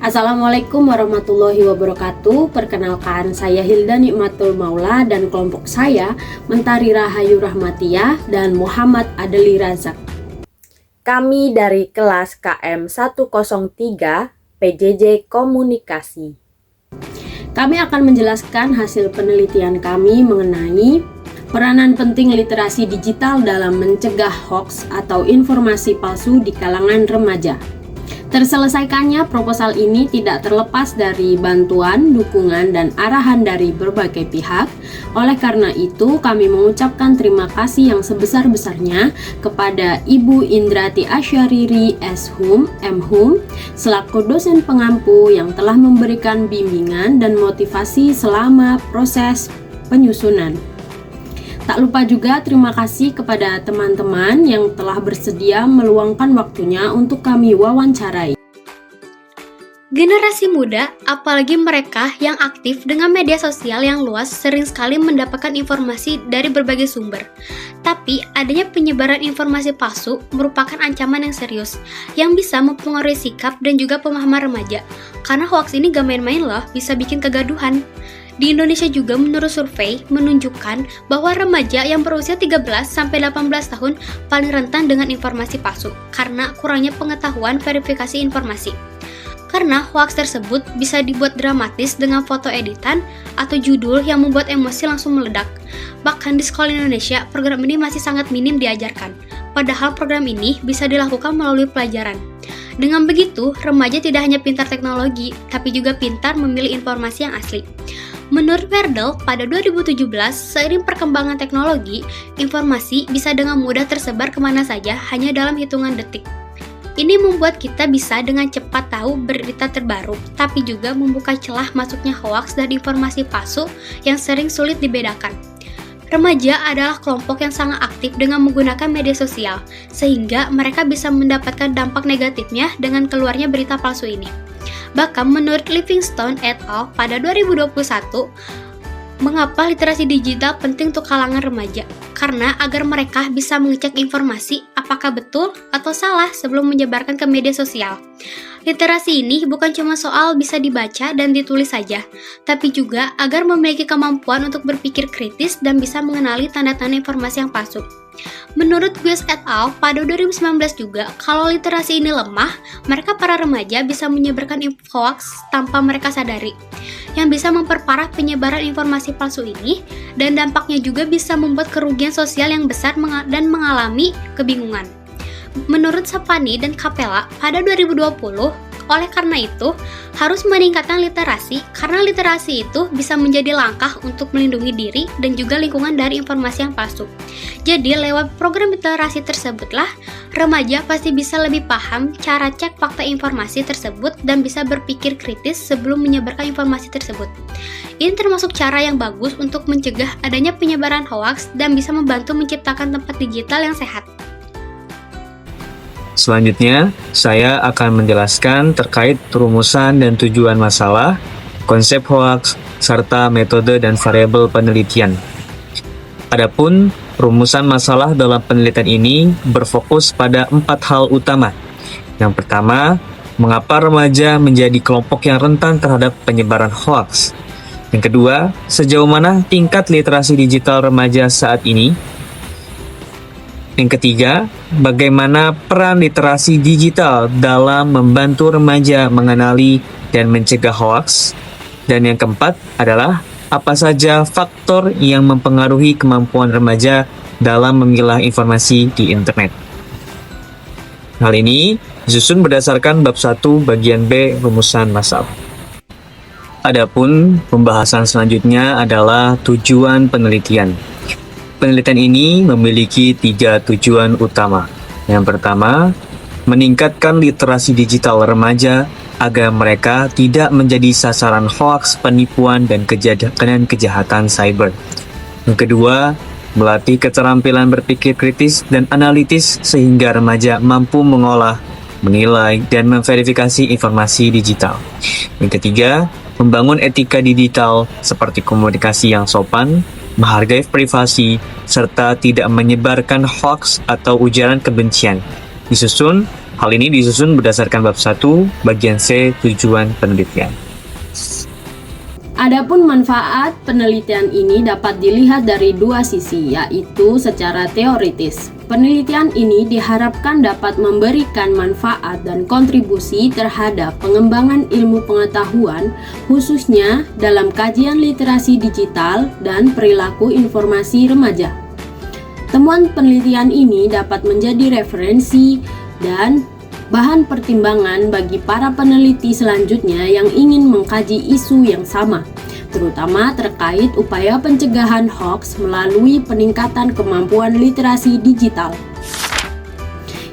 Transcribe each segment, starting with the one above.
Assalamualaikum warahmatullahi wabarakatuh. Perkenalkan, saya Hilda Nikmatul Maula dan kelompok saya Mentari Rahayu Rahmatiyah dan Muhammad Adeli Razak. Kami dari kelas KM 103 PJJ Komunikasi. Kami akan menjelaskan hasil penelitian kami mengenai peranan penting literasi digital dalam mencegah hoaks atau informasi palsu di kalangan remaja. Terselesaikannya proposal ini tidak terlepas dari bantuan, dukungan, dan arahan dari berbagai pihak. Oleh karena itu, kami mengucapkan terima kasih yang sebesar-besarnya kepada Ibu Indrati Asyariri S.Hum, M.Hum, selaku dosen pengampu yang telah memberikan bimbingan dan motivasi selama proses penyusunan. Tak lupa juga terima kasih kepada teman-teman yang telah bersedia meluangkan waktunya untuk kami wawancarai. Generasi muda, apalagi mereka yang aktif dengan media sosial yang luas, sering sekali mendapatkan informasi dari berbagai sumber. Tapi, adanya penyebaran informasi palsu merupakan ancaman yang serius, yang bisa mempengaruhi sikap dan juga pemahaman remaja. Karena hoaks ini gak main-main loh, bisa bikin kegaduhan. Di Indonesia juga menurut survei menunjukkan bahwa remaja yang berusia 13-18 tahun paling rentan dengan informasi palsu karena kurangnya pengetahuan verifikasi informasi. Karena hoaks tersebut bisa dibuat dramatis dengan foto editan atau judul yang membuat emosi langsung meledak. Bahkan di sekolah Indonesia, program ini masih sangat minim diajarkan. Padahal program ini bisa dilakukan melalui pelajaran. Dengan begitu, remaja tidak hanya pintar teknologi, tapi juga pintar memilih informasi yang asli. Menurut Verdel, pada 2017, seiring perkembangan teknologi, informasi bisa dengan mudah tersebar kemana saja hanya dalam hitungan detik. Ini membuat kita bisa dengan cepat tahu berita terbaru, tapi juga membuka celah masuknya hoaks dan informasi palsu yang sering sulit dibedakan. Remaja adalah kelompok yang sangat aktif dengan menggunakan media sosial, sehingga mereka bisa mendapatkan dampak negatifnya dengan keluarnya berita palsu ini. Bahkan menurut Livingstone et al. Pada 2021, mengapa literasi digital penting untuk kalangan remaja? Karena agar mereka bisa mengecek informasi apakah betul atau salah sebelum menyebarkan ke media sosial. Literasi ini bukan cuma soal bisa dibaca dan ditulis saja, tapi juga agar memiliki kemampuan untuk berpikir kritis dan bisa mengenali tanda-tanda informasi yang palsu. Menurut Gues et al. Pada 2019 juga, kalau literasi ini lemah, mereka para remaja bisa menyebarkan hoaks tanpa mereka sadari, yang bisa memperparah penyebaran informasi palsu ini, dan dampaknya juga bisa membuat kerugian sosial yang besar dan mengalami kebingungan. Menurut Sapani dan Capella, pada 2020, oleh karena itu, harus meningkatkan literasi karena literasi itu bisa menjadi langkah untuk melindungi diri dan juga lingkungan dari informasi yang palsu. Jadi, lewat program literasi tersebutlah, remaja pasti bisa lebih paham cara cek fakta informasi tersebut dan bisa berpikir kritis sebelum menyebarkan informasi tersebut. Ini termasuk cara yang bagus untuk mencegah adanya penyebaran hoaks dan bisa membantu menciptakan tempat digital yang sehat. Selanjutnya, saya akan menjelaskan terkait rumusan dan tujuan masalah, konsep hoaks, serta metode dan variabel penelitian. Adapun rumusan masalah dalam penelitian ini berfokus pada 4 hal utama. Yang pertama, mengapa remaja menjadi kelompok yang rentan terhadap penyebaran hoaks? Yang kedua, sejauh mana tingkat literasi digital remaja saat ini? Yang ketiga, bagaimana peran literasi digital dalam membantu remaja mengenali dan mencegah hoaks? Dan yang keempat adalah apa saja faktor yang mempengaruhi kemampuan remaja dalam memilah informasi di internet. Hal ini disusun berdasarkan bab 1 bagian B rumusan masalah. Adapun pembahasan selanjutnya adalah tujuan penelitian. Penelitian ini memiliki 3 tujuan utama. Yang pertama, meningkatkan literasi digital remaja agar mereka tidak menjadi sasaran hoaks, penipuan, dan kejahatan cyber. Yang kedua, melatih keterampilan berpikir kritis dan analitis sehingga remaja mampu mengolah, menilai, dan memverifikasi informasi digital. Yang ketiga, membangun etika digital seperti komunikasi yang sopan, menghargai privasi, serta tidak menyebarkan hoaks atau ujaran kebencian. Disusun Hal ini disusun berdasarkan bab 1, bagian C, tujuan penelitian. Adapun manfaat penelitian ini dapat dilihat dari dua sisi, yaitu secara teoritis. Penelitian ini diharapkan dapat memberikan manfaat dan kontribusi terhadap pengembangan ilmu pengetahuan, khususnya dalam kajian literasi digital dan perilaku informasi remaja. Temuan penelitian ini dapat menjadi referensi dan bahan pertimbangan bagi para peneliti selanjutnya yang ingin mengkaji isu yang sama, terutama terkait upaya pencegahan hoaks melalui peningkatan kemampuan literasi digital.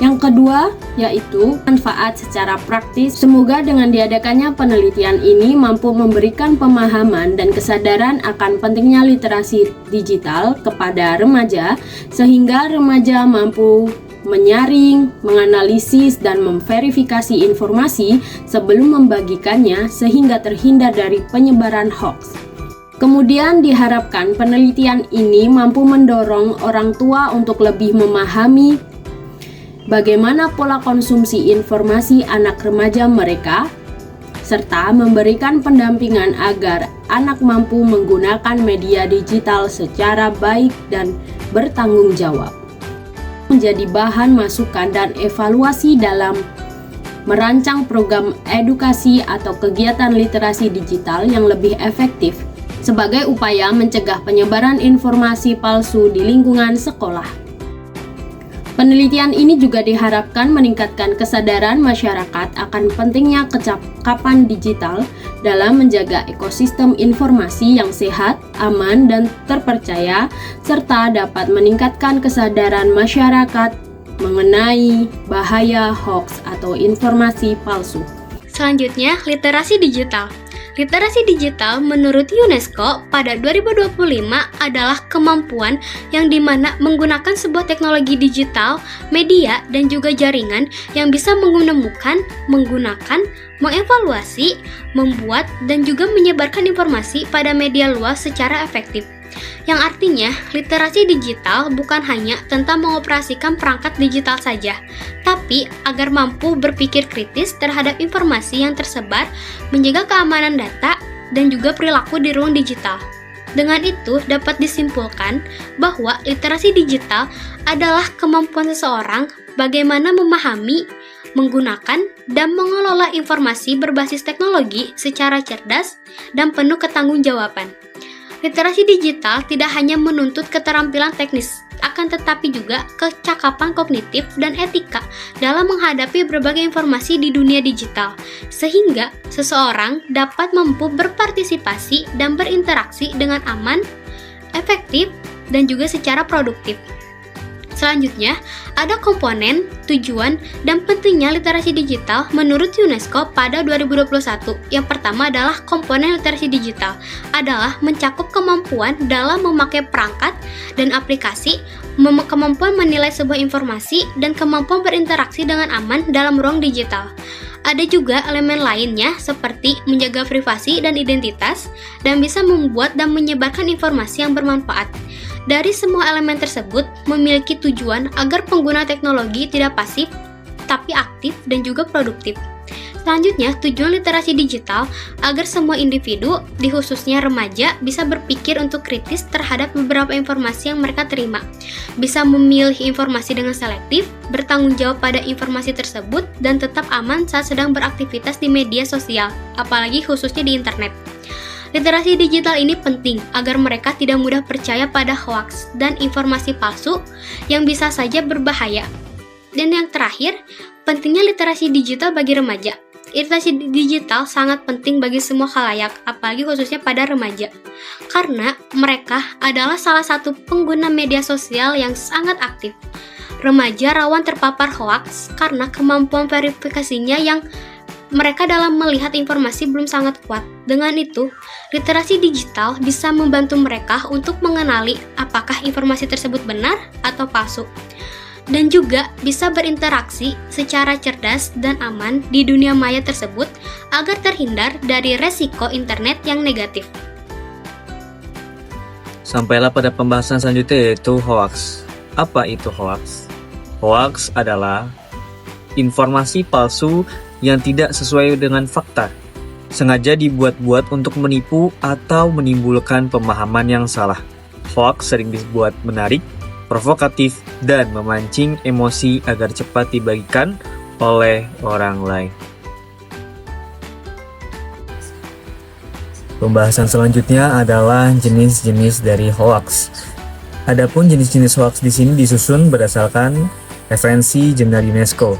Yang kedua, yaitu manfaat secara praktis. Semoga dengan diadakannya penelitian ini mampu memberikan pemahaman dan kesadaran akan pentingnya literasi digital kepada remaja, sehingga remaja mampu menyaring, menganalisis, dan memverifikasi informasi sebelum membagikannya sehingga terhindar dari penyebaran hoaks. Kemudian diharapkan penelitian ini mampu mendorong orang tua untuk lebih memahami bagaimana pola konsumsi informasi anak remaja mereka, serta memberikan pendampingan agar anak mampu menggunakan media digital secara baik dan bertanggung jawab. Menjadi bahan masukan dan evaluasi dalam merancang program edukasi atau kegiatan literasi digital yang lebih efektif sebagai upaya mencegah penyebaran informasi palsu di lingkungan sekolah. Penelitian ini juga diharapkan meningkatkan kesadaran masyarakat akan pentingnya kecakapan digital dalam menjaga ekosistem informasi yang sehat, aman, dan terpercaya, serta dapat meningkatkan kesadaran masyarakat mengenai bahaya hoaks atau informasi palsu. Selanjutnya, literasi digital. Literasi digital menurut UNESCO pada 2025 adalah kemampuan yang dimana menggunakan sebuah teknologi digital, media, dan juga jaringan yang bisa menemukan, menggunakan, mengevaluasi, membuat, dan juga menyebarkan informasi pada media luas secara efektif. Yang artinya, literasi digital bukan hanya tentang mengoperasikan perangkat digital saja, tapi agar mampu berpikir kritis terhadap informasi yang tersebar, menjaga keamanan data, dan juga perilaku di ruang digital. Dengan itu, dapat disimpulkan bahwa literasi digital adalah kemampuan seseorang bagaimana memahami, menggunakan, dan mengelola informasi berbasis teknologi secara cerdas dan penuh ketanggung-jawaban. Literasi digital tidak hanya menuntut keterampilan teknis, akan tetapi juga kecakapan kognitif dan etika dalam menghadapi berbagai informasi di dunia digital, sehingga seseorang dapat mampu berpartisipasi dan berinteraksi dengan aman, efektif, dan juga secara produktif. Selanjutnya, ada komponen, tujuan, dan pentingnya literasi digital menurut UNESCO pada 2021. Yang pertama adalah komponen literasi digital, adalah mencakup kemampuan dalam memakai perangkat dan aplikasi, kemampuan menilai sebuah informasi, dan kemampuan berinteraksi dengan aman dalam ruang digital. Ada juga elemen lainnya seperti menjaga privasi dan identitas, dan bisa membuat dan menyebarkan informasi yang bermanfaat. Dari semua elemen tersebut memiliki tujuan agar pengguna teknologi tidak pasif, tapi aktif dan juga produktif. Selanjutnya, tujuan literasi digital agar semua individu, di khususnya remaja, bisa berpikir untuk kritis terhadap beberapa informasi yang mereka terima, bisa memilih informasi dengan selektif, bertanggung jawab pada informasi tersebut, dan tetap aman saat sedang beraktivitas di media sosial, apalagi khususnya di internet. Literasi digital ini penting agar mereka tidak mudah percaya pada hoaks dan informasi palsu yang bisa saja berbahaya. Dan yang terakhir, pentingnya literasi digital bagi remaja. Literasi digital sangat penting bagi semua khalayak, apalagi khususnya pada remaja, karena mereka adalah salah satu pengguna media sosial yang sangat aktif. Remaja rawan terpapar hoaks karena kemampuan verifikasinya yang mereka dalam melihat informasi belum sangat kuat. Dengan itu, literasi digital bisa membantu mereka untuk mengenali apakah informasi tersebut benar atau palsu, dan juga bisa berinteraksi secara cerdas dan aman di dunia maya tersebut agar terhindar dari resiko internet yang negatif. Sampailah pada pembahasan selanjutnya, yaitu hoaks. Apa itu hoaks? Hoaks adalah informasi palsu yang tidak sesuai dengan fakta, sengaja dibuat-buat untuk menipu atau menimbulkan pemahaman yang salah. Hoax sering dibuat menarik, provokatif, dan memancing emosi agar cepat dibagikan oleh orang lain. Pembahasan selanjutnya adalah jenis-jenis dari hoax. Adapun jenis-jenis hoax di sini disusun berdasarkan referensi jurnal UNESCO.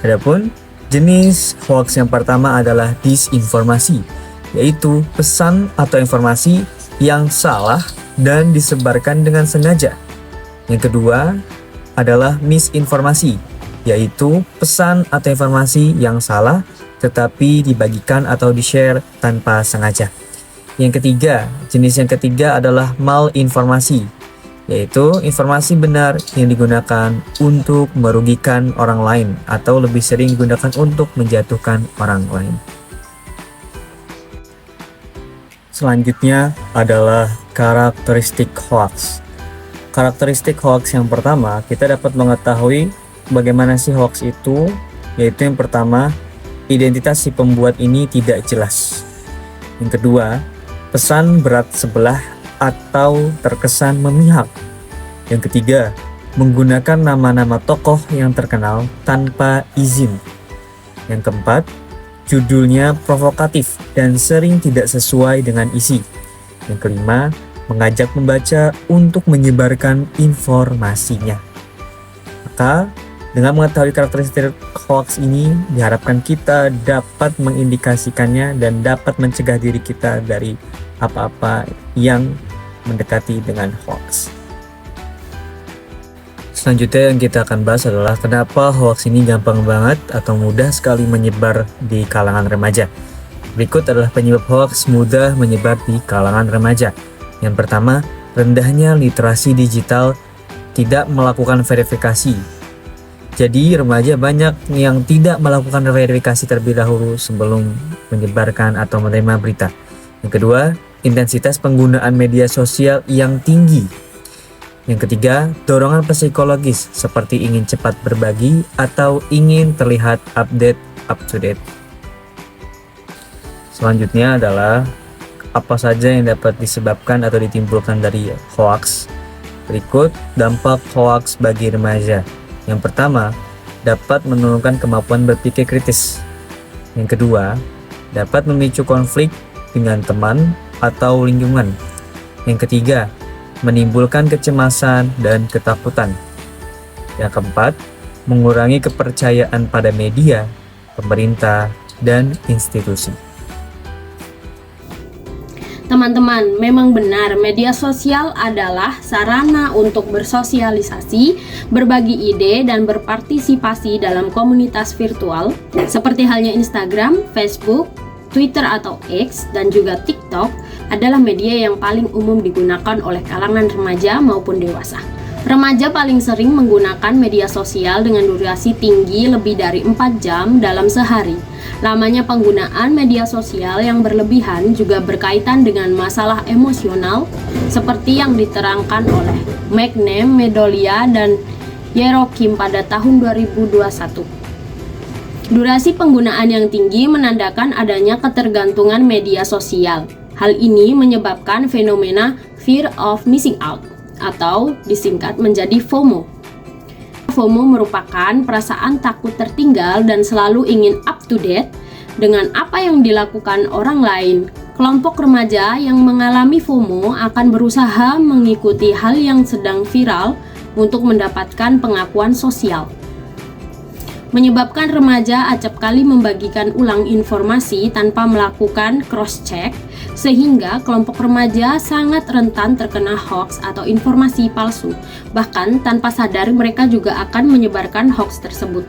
Adapun jenis hoax yang pertama adalah disinformasi, yaitu pesan atau informasi yang salah dan disebarkan dengan sengaja. Yang kedua adalah misinformasi, yaitu pesan atau informasi yang salah tetapi dibagikan atau di-share tanpa sengaja. Jenis yang ketiga adalah malinformasi, yaitu informasi benar yang digunakan untuk merugikan orang lain atau lebih sering digunakan untuk menjatuhkan orang lain. Selanjutnya adalah karakteristik hoax. Karakteristik hoax yang pertama, kita dapat mengetahui bagaimana sih hoax itu, yaitu yang pertama, identitas si pembuat ini tidak jelas. Yang kedua, pesan berat sebelah atau terkesan memihak. Yang ketiga, menggunakan nama-nama tokoh yang terkenal tanpa izin. Yang keempat, judulnya provokatif dan sering tidak sesuai dengan isi. Yang kelima, mengajak pembaca untuk menyebarkan informasinya. Maka, dengan mengetahui karakteristik hoax ini, diharapkan kita dapat mengindikasikannya dan dapat mencegah diri kita dari apa-apa yang mendekati dengan hoax. Selanjutnya yang kita akan bahas adalah kenapa hoax ini gampang banget atau mudah sekali menyebar di kalangan remaja. Berikut adalah penyebab hoax mudah menyebar di kalangan remaja. Yang pertama, rendahnya literasi digital, tidak melakukan verifikasi. Jadi remaja banyak yang tidak melakukan verifikasi terlebih dahulu sebelum menyebarkan atau menerima berita. Yang kedua, intensitas penggunaan media sosial yang tinggi. Yang ketiga, dorongan psikologis seperti ingin cepat berbagi atau ingin terlihat update, up to date. Selanjutnya adalah apa saja yang dapat disebabkan atau ditimbulkan dari hoax. Berikut dampak hoax bagi remaja. Yang pertama, dapat menurunkan kemampuan berpikir kritis. Yang kedua, dapat memicu konflik dengan teman atau lingkungan. Yang ketiga, menimbulkan kecemasan dan ketakutan. Yang keempat, mengurangi kepercayaan pada media, pemerintah, dan institusi. Teman-teman, memang benar media sosial adalah sarana untuk bersosialisasi, berbagi ide, dan berpartisipasi dalam komunitas virtual seperti halnya Instagram, Facebook, Twitter atau X, dan juga TikTok adalah media yang paling umum digunakan oleh kalangan remaja maupun dewasa. Remaja paling sering menggunakan media sosial dengan durasi tinggi lebih dari 4 jam dalam sehari. Lamanya penggunaan media sosial yang berlebihan juga berkaitan dengan masalah emosional seperti yang diterangkan oleh McNamee, Medolia, dan Yerokim pada tahun 2021. Durasi penggunaan yang tinggi menandakan adanya ketergantungan media sosial. Hal ini menyebabkan fenomena fear of missing out atau disingkat menjadi FOMO. FOMO merupakan perasaan takut tertinggal dan selalu ingin up to date dengan apa yang dilakukan orang lain. Kelompok remaja yang mengalami FOMO akan berusaha mengikuti hal yang sedang viral untuk mendapatkan pengakuan sosial. Menyebabkan remaja acap kali membagikan ulang informasi tanpa melakukan cross-check, sehingga kelompok remaja sangat rentan terkena hoax atau informasi palsu. Bahkan tanpa sadar mereka juga akan menyebarkan hoax tersebut.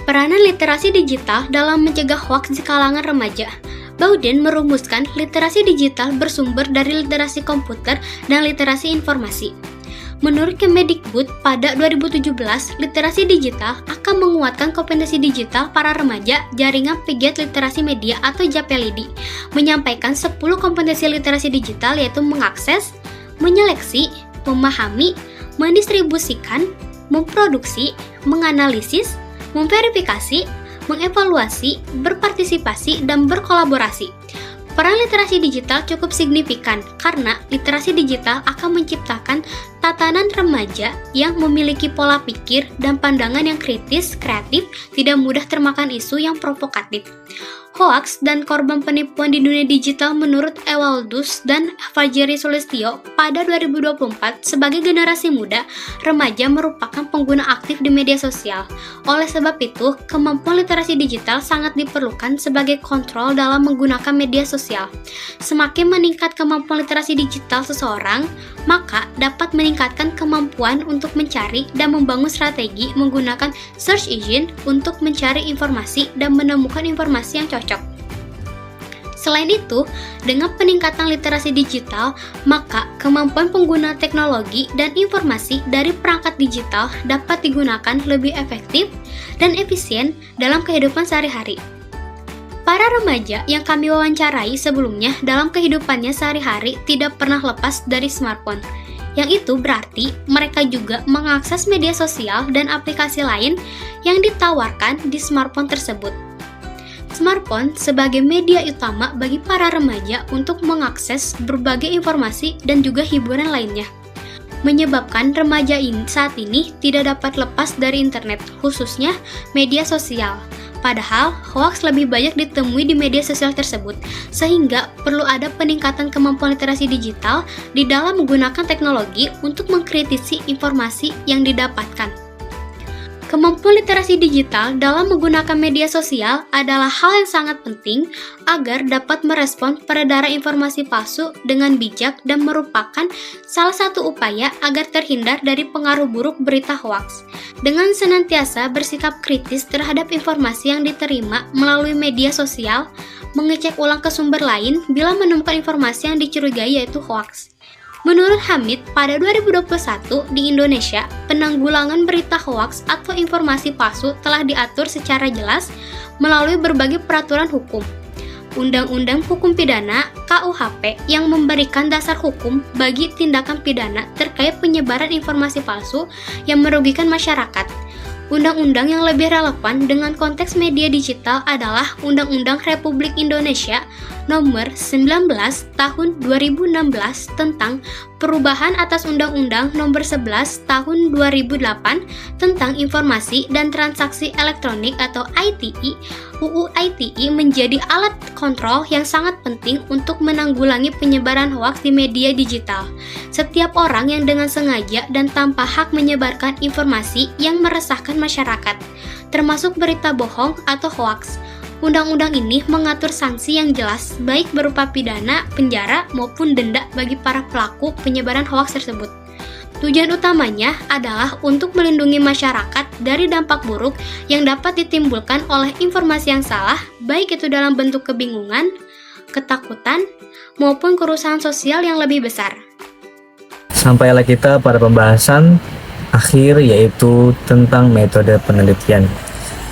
Peranan literasi digital dalam mencegah hoaks di kalangan remaja. Bowden merumuskan literasi digital bersumber dari literasi komputer dan literasi informasi. Menurut Kemdikbud, pada 2017, literasi digital akan menguatkan kompetensi digital para remaja jaringan pegiat literasi media atau JAPLID, menyampaikan 10 kompetensi literasi digital yaitu mengakses, menyeleksi, memahami, mendistribusikan, memproduksi, menganalisis, memverifikasi, mengevaluasi, berpartisipasi, dan berkolaborasi. Peran literasi digital cukup signifikan karena literasi digital akan menciptakan tatanan remaja yang memiliki pola pikir dan pandangan yang kritis, kreatif, tidak mudah termakan isu yang provokatif. Hoaks dan korban penipuan di dunia digital menurut Ewaldus dan Fajri Sulistyo pada 2024 sebagai generasi muda, remaja merupakan pengguna aktif di media sosial. Oleh sebab itu, kemampuan literasi digital sangat diperlukan sebagai kontrol dalam menggunakan media sosial. Semakin meningkat kemampuan literasi digital seseorang, maka dapat meningkatkan kemampuan untuk mencari dan membangun strategi menggunakan search engine untuk mencari informasi dan menemukan informasi yang cocok. Selain itu, dengan peningkatan literasi digital, maka kemampuan pengguna teknologi dan informasi dari perangkat digital dapat digunakan lebih efektif dan efisien dalam kehidupan sehari-hari. Para remaja yang kami wawancarai sebelumnya dalam kehidupannya sehari-hari tidak pernah lepas dari smartphone. Yang itu berarti mereka juga mengakses media sosial dan aplikasi lain yang ditawarkan di smartphone tersebut. Smartphone sebagai media utama bagi para remaja untuk mengakses berbagai informasi dan juga hiburan lainnya, menyebabkan remaja saat ini tidak dapat lepas dari internet, khususnya media sosial. Padahal, hoaks lebih banyak ditemui di media sosial tersebut, sehingga perlu ada peningkatan kemampuan literasi digital di dalam menggunakan teknologi untuk mengkritisi informasi yang didapatkan. Kemampuan literasi digital dalam menggunakan media sosial adalah hal yang sangat penting agar dapat merespon peredaran informasi palsu dengan bijak dan merupakan salah satu upaya agar terhindar dari pengaruh buruk berita hoaks. Dengan senantiasa bersikap kritis terhadap informasi yang diterima melalui media sosial, mengecek ulang ke sumber lain bila menemukan informasi yang dicurigai yaitu hoaks. Menurut Hamid, pada 2021 di Indonesia, penanggulangan berita hoaks atau informasi palsu telah diatur secara jelas melalui berbagai peraturan hukum. Undang-Undang Hukum Pidana (KUHP) yang memberikan dasar hukum bagi tindakan pidana terkait penyebaran informasi palsu yang merugikan masyarakat. Undang-undang yang lebih relevan dengan konteks media digital adalah Undang-Undang Republik Indonesia Nomor 19 Tahun 2016 tentang perubahan atas Undang-Undang Nomor 11 Tahun 2008 tentang Informasi dan Transaksi Elektronik atau ITE. UU ITE menjadi alat kontrol yang sangat penting untuk menanggulangi penyebaran hoaks di media digital. Setiap orang yang dengan sengaja dan tanpa hak menyebarkan informasi yang meresahkan masyarakat, termasuk berita bohong atau hoaks. Undang-undang ini mengatur sanksi yang jelas, baik berupa pidana, penjara, maupun denda bagi para pelaku penyebaran hoaks tersebut. Tujuan utamanya adalah untuk melindungi masyarakat dari dampak buruk yang dapat ditimbulkan oleh informasi yang salah, baik itu dalam bentuk kebingungan, ketakutan, maupun kerusakan sosial yang lebih besar. Sampailah kita pada pembahasan akhir, yaitu tentang metode penelitian.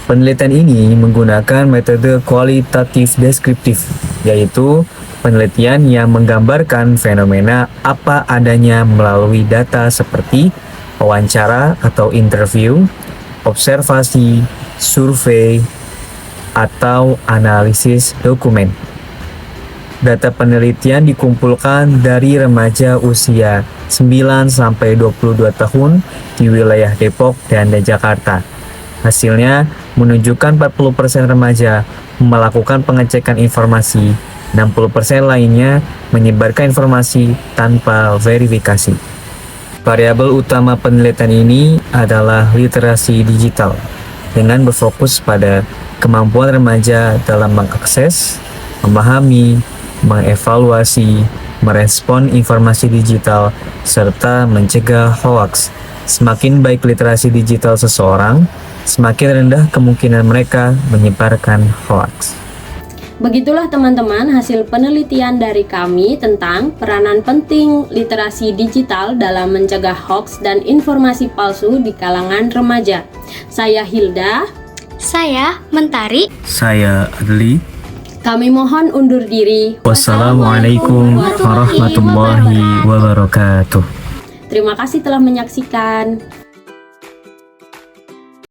Penelitian ini menggunakan metode kualitatif deskriptif, yaitu penelitian yang menggambarkan fenomena apa adanya melalui data seperti wawancara atau interview, observasi, survei, atau analisis dokumen. Data penelitian dikumpulkan dari remaja usia 9-22 tahun di wilayah Depok dan Jakarta. Hasilnya menunjukkan 40% remaja melakukan pengecekan informasi, 60% lainnya menyebarkan informasi tanpa verifikasi. Variabel utama penelitian ini adalah literasi digital, dengan berfokus pada kemampuan remaja dalam mengakses, memahami, mengevaluasi, merespon informasi digital, serta mencegah hoaks. Semakin baik literasi digital seseorang, semakin rendah kemungkinan mereka menyebarkan hoaks. Begitulah teman-teman hasil penelitian dari kami tentang peranan penting literasi digital dalam mencegah hoaks dan informasi palsu di kalangan remaja. Saya Hilda. Saya Mentari. Saya Adli. Kami mohon undur diri. Wassalamualaikum warahmatullahi wabarakatuh. Terima kasih telah menyaksikan.